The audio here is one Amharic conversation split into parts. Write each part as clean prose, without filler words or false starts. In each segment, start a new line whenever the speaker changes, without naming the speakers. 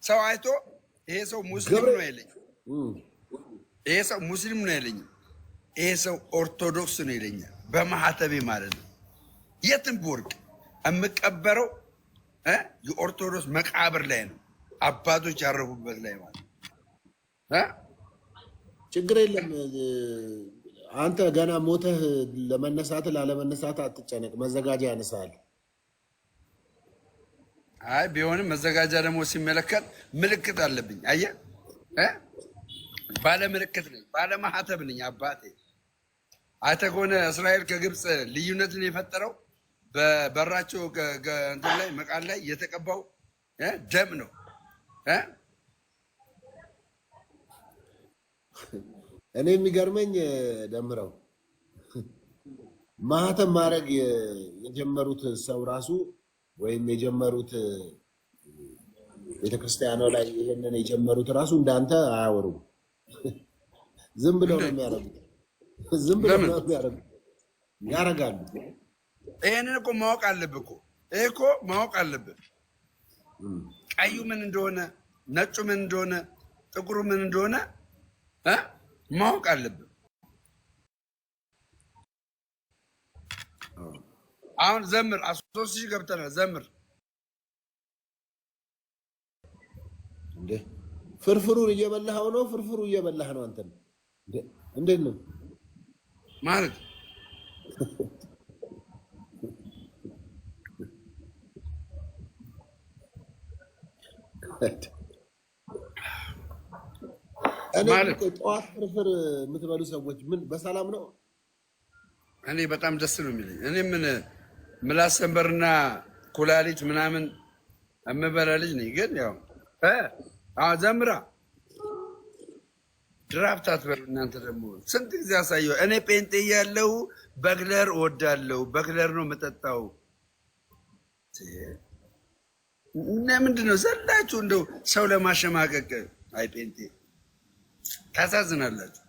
ሰው አይቶ ይሄ ሰው ሙስሊም ነው አይለኝ፣ ይሄ ሰው ሙስሊም ነው አይለኝ፣ ይሄ ሰው ኦርቶዶክስ ነው ይለኛል። በማህተቤ ማለት ነው። የትም ብወርቅ የምቀበረው የኦርቶዶክስ መቃብር ላይ ነው፣ አባቶች ያረፉበት ላይ ማለት ነው።
ችግር የለም። አንተ ገና ሞተህ ለመነሳት ላለመነሳት አትጨነቅ። መዘጋጃ ያነሳል።
አይ ቢሆንም መዘጋጃ ደግሞ ሲመለከት ምልክት አለብኝ። አየህ ባለ ምልክት ነኝ፣ ባለ ማህተብ ነኝ። አባቴ አይተህ ከሆነ እስራኤል ከግብፅ ልዩነትን የፈጠረው በበራቸው እንትን ላይ መቃን ላይ የተቀባው ደም ነው።
እኔ የሚገርመኝ ደምረው ማህተም ማድረግ የጀመሩት ሰው ራሱ ወይም የጀመሩት ቤተክርስቲያኗ ላይ ይሄንን የጀመሩት ራሱ እንዳንተ አያወሩም። ዝም ብለው ነው የሚያደርጉት። ዝም ብለው ነው የሚያደርጉት። ያደርጋሉ።
ይሄንን እኮ ማወቅ አለብህ እኮ። ይሄ እኮ ማወቅ አለብህ። ቀዩ ምን እንደሆነ፣ ነጩ ምን እንደሆነ፣ ጥቁሩ ምን እንደሆነ ማወቅ አለብህ። አሁን ዘምር 3,000 ገብተናል። ዘምር
እንዴ! ፍርፍሩን እየበላኸው ነው። ፍርፍሩ እየበላህ ነው። አንተ እንዴት ነው
ማለት? ጠዋት ፍርፍር የምትበሉ ሰዎች ምን በሰላም ነው? እኔ በጣም ደስ ነው የሚለኝ። እኔ ምን ምላስ ሰንበርና ኩላሊት ምናምን የምበላ ልጅ ነኝ። ግን ያው ዘምራ ድራፍት አትበሉ እናንተ። ደግሞ ስንት ጊዜ አሳየው። እኔ ጴንጤ ያለው በግለር እወዳለሁ፣ በግለር ነው የምጠጣው። ምንድን ነው ዘላችሁ እንደው ሰው ለማሸማቀቅ? አይ ጴንጤ ታሳዝናላችሁ።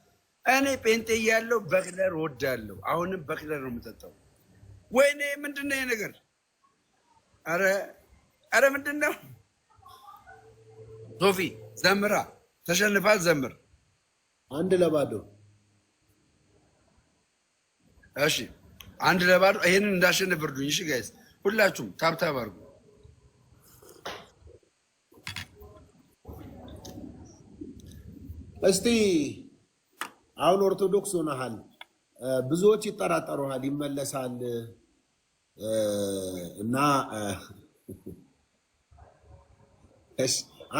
እኔ ጴንጤ ያለው በክለር ወዳለሁ። አሁንም በክለር ነው የምጠጣው። ወይኔ ምንድነው ይሄ ነገር? አረ ምንድነው? ሶፊ ዘምራ ተሸንፋል። ዘምር
1-0።
እሺ 1-0። ይሄንን እንዳሸንፍ እርዱኝ። እሺ ጋይስ ሁላችሁም ታብታብ አድርጉ።
እስቲ አሁን ኦርቶዶክስ ሆነሃል። ብዙዎች ይጠራጠሩሃል፣ ይመለሳል እና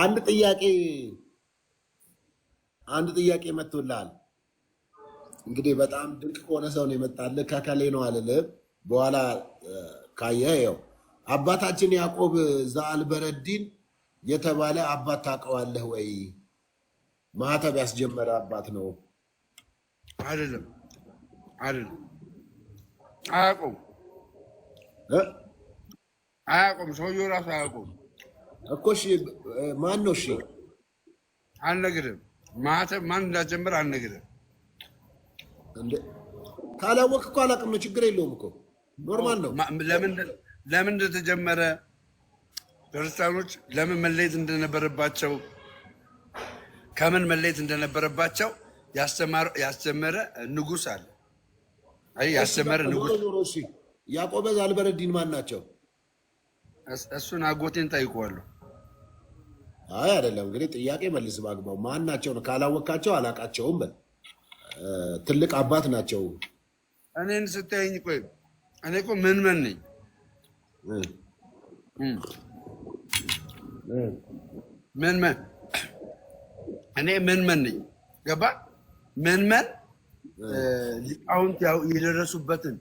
አንድ ጥያቄ መጥቶልሃል። እንግዲህ በጣም ድንቅ ከሆነ ሰው ነው የመጣልህ። ከከሌ ነው አልልም። በኋላ ካየህ ያው አባታችን ያዕቆብ ዘአልበረዲን የተባለ አባት ታውቀዋለህ ወይ? ማህተብ ያስጀመረ አባት ነው።
አይደለም አያውቁም። ሰውየው ራሱ አያውቁም
እኮ። እሺ ማን ነው? እሺ
አልነግርም። ማህተብ ማን እንዳጀመረ አልነግርም።
ካላወቅህ እኮ አላውቅም ነው። ችግር የለውም እኮ ኖርማል ነው።
ለምን እንደተጀመረ ክርስቲያኖች ለምን መለየት እንደነበረባቸው ከምን መለየት እንደነበረባቸው ያስተመረ ንጉስ አለ። አይ ያስተመረ ንጉስ
ያዕቆብ ዘአልበረዲን ማን ናቸው?
እሱን አጎቴን ጠይቀዋለሁ።
አይ አይደለም እንግዲህ ጥያቄ መልስ ባግባው። ማን ናቸው ነው? ካላወቃቸው አላቃቸውም በል። ትልቅ አባት ናቸው።
እኔን ስታየኝ ቆይ እኔ እኮ ምን ነኝ? እኔ ምን ነኝ? ገባ? ምን ሊቃውንት የደረሱበትን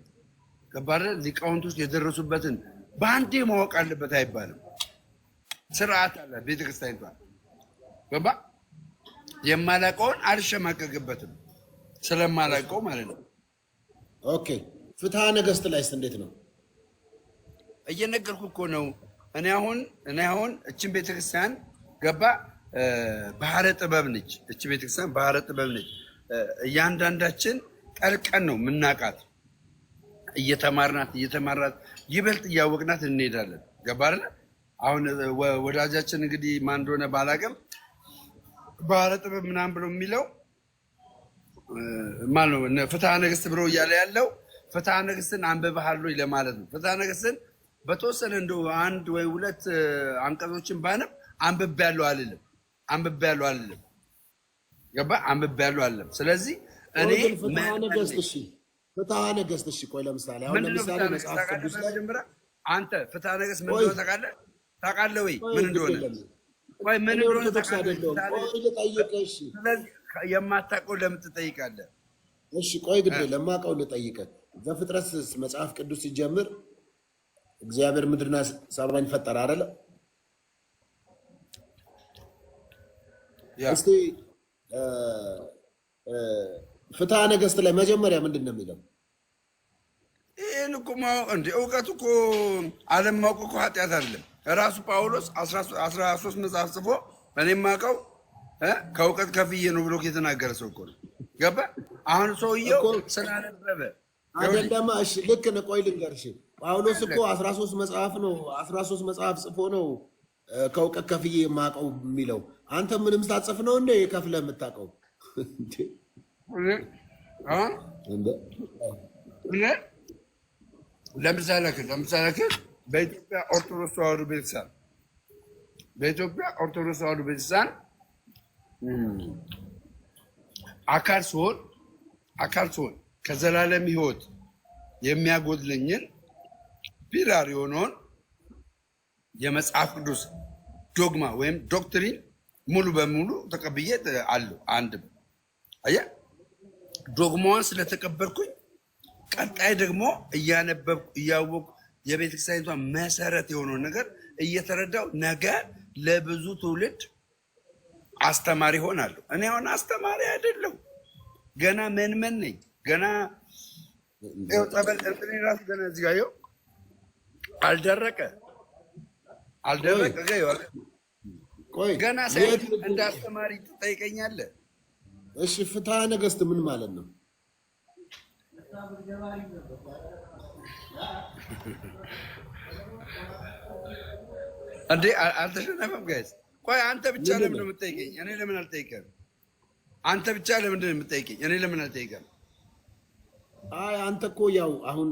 ገባ? ሊቃውንቶች የደረሱበትን በአንዴ ማወቅ አለበት አይባልም። ስርዓት አለ ቤተክርስቲያኒቷ። ገባ? የማላውቀውን አልሸማቀቅበትም ስለማላውቀው ማለት ነው።
ኦኬ ፍትሐ ነገሥት ላይስ እንዴት ነው?
እየነገርኩ እኮ ነው። እኔ አሁን እችን ቤተክርስቲያን ገባ ባህረ ጥበብ ነች። እች ቤተክርስቲያን ባህረ ጥበብ ነች። እያንዳንዳችን ጠልቀን ነው የምናውቃት። እየተማርናት ይበልጥ እያወቅናት እንሄዳለን። ገባ አይደለ? አሁን ወዳጃችን እንግዲህ ማን እንደሆነ ባላውቅም ባህረ ጥበብ ምናምን ብሎ የሚለው ማን ነው? ፍትሐ ነገሥት ብሎ እያለ ያለው ፍትሐ ነገሥትን አንብበሃል ወይ ለማለት ነው። ፍትሐ ነገሥትን በተወሰነ እንደው አንድ ወይ ሁለት አንቀጾችን ባነብ አንብቤያለሁ አልልም። ገባ? አንብቤያለሁ አልልም። ስለዚህ እኔ
ፍትሐ ነገሥት እሺ፣ ቆይ ለምሳሌ አሁን ለምሳሌ መጽሐፍ ቅዱስ ላይ
አንተ ፍትሐ ነገሥት ምን እንደሆነ ታውቃለህ ወይ? ምን እንደሆነ ቆይ ምን እንደሆነ
ልጠይቅህ።
ስለዚህ የማታውቀው ለምን ትጠይቃለህ?
እሺ ቆይ ግድ ለማውቀው ልጠይቅህ። ዘፍጥረት መጽሐፍ ቅዱስ ሲጀምር እግዚአብሔር ምድርና ሰማይን ፈጠረ አይደለ? እስቲ ፍትሐ ነገሥት ላይ መጀመሪያ ምንድን ነው የሚለው?
ይህን እኮ እንደ እውቀት እኮ አለማወቅ እኮ ኃጢአት አይደለም። ራሱ ጳውሎስ 13 መጽሐፍ ጽፎ እኔ የማውቀው ከእውቀት ከፍዬ ነው ብሎ የተናገረ ሰው እኮ ነው። ገባ? አሁን ሰውየው ስላነበበ
አይደለማ። እሺ ልክ ነው። ቆይ ልንገርሽ፣ ጳውሎስ እኮ 13 መጽሐፍ ነው 13 መጽሐፍ ጽፎ ነው ከእውቀት ከፍዬ የማውቀው የሚለው። አንተ ምንም ሳትጽፍ ነው እንደ ከፍለህ የምታውቀው?
ለምሳሌ በኢትዮጵያ ኦርቶዶክስ ተዋሕዶ ቤተክርስቲያን አካል ሲሆን ከዘላለም ሕይወት የሚያጎድለኝን ፒላር የሆነውን የመጽሐፍ ቅዱስ ዶግማ ወይም ዶክትሪን ሙሉ በሙሉ ተቀብዬ አለው። አንድ አየህ፣ ዶግማዋን ስለተቀበልኩኝ ቀጣይ ደግሞ እያነበብኩ እያወቅኩ የቤተክርስቲያኒቷ መሰረት የሆነውን ነገር እየተረዳው ነገ ለብዙ ትውልድ አስተማሪ ሆናለሁ። እኔ አሁን አስተማሪ አይደለሁ፣ ገና መንመን ነኝ። ገና ጸበል እንትን ራሱ ገና እዚህ ጋር ይኸው አልደረቀ ገና ሳይሆን እንደ አስተማሪ ትጠይቀኛለህ።
እሺ ፍትሐ ነገሥት ምን ማለት ነው?
እንዴ አልተሸነፈም ጋይስ። ቆይ አንተ ብቻ ለምን የምትጠይቀኝ? እኔ ለምን አልጠይቀም? አንተ ብቻ ለምንድን ነው የምትጠይቀኝ? እኔ ለምን አልጠይቀም?
አይ አንተ እኮ ያው አሁን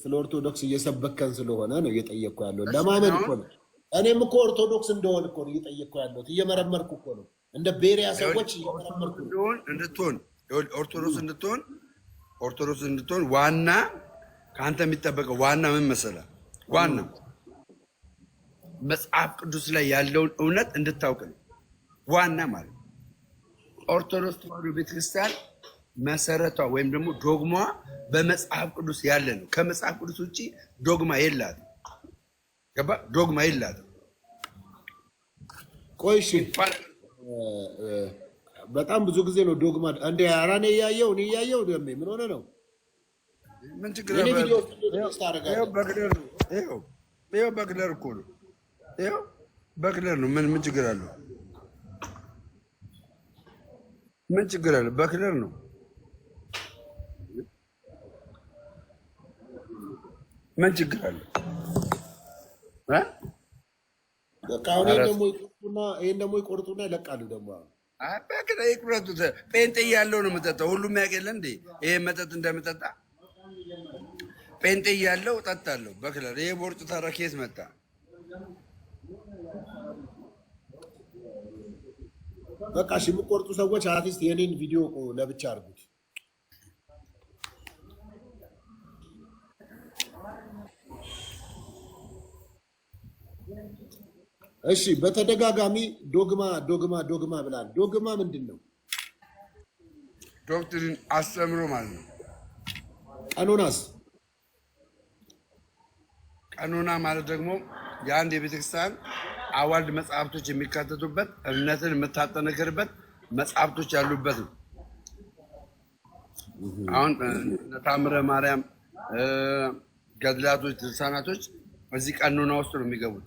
ስለ ኦርቶዶክስ እየሰበከን ስለሆነ ነው እየጠየቅኩ ያለው። ለማመን እኮ ነው። እኔም እኮ ኦርቶዶክስ እንደሆን እኮ ነው እየጠየቅኩ ያለሁት። እየመረመርኩ እኮ ነው። እንደ ቤሪያ ሰዎች እየመረመርኩ
እንድትሆን ኦርቶዶክስ እንድትሆን ዋና ከአንተ የሚጠበቀው ዋና ምን መሰለህ? ዋና መጽሐፍ ቅዱስ ላይ ያለውን እውነት እንድታውቅ ነው። ዋና ማለት ኦርቶዶክስ ተዋሕዶ ቤተክርስቲያን መሰረቷ ወይም ደግሞ ዶግማ በመጽሐፍ ቅዱስ ያለ ነው። ከመጽሐፍ ቅዱስ ውጭ ዶግማ የላትም። ገባ? ዶግማ የላትም።
ቆይ እሺ፣ በጣም ብዙ ጊዜ ነው ዶግማ እንደ አራኔ እያየው ደሜ ምን ሆነ ነው?
ምን ችግር አለ? ይኸው በክለር እኮ ነው። ይኸው በክለር ነው። ምን ችግር አለው? ምን ችግር አለ? በክለር ነው። ምን ችግር አለ?
ይሄን ደግሞ ይቆርጡና ይለቃሉ። ደግሞ
ይቁረጡት። ጴንጤ እያለው ነው የምጠጣው። ሁሉም ያውቅ የለ እንዴ ይሄ መጠጥ እንደምጠጣ? ጴንጤ እያለው እጠጣለሁ በክለር። ይሄ ቦርጭ ተረኬት መጣ።
በቃ እሺ፣ የምቆርጡ ሰዎች አርቲስት የኔን ቪዲዮ ለብቻ አድርጉት። እሺ፣ በተደጋጋሚ ዶግማ ብላል። ዶግማ ምንድን ነው?
ዶክትሪን አስተምሮ ማለት ነው። ቀኖና ማለት ደግሞ የአንድ የቤተክርስቲያን አዋልድ መጽሐፍቶች የሚካተቱበት እምነትን የምታጠነክርበት መጽሐፍቶች ያሉበት ነው። አሁን ታምረ ማርያም፣ ገድላቶች፣ ድርሳናቶች እዚህ ቀኖና ውስጥ ነው የሚገቡት።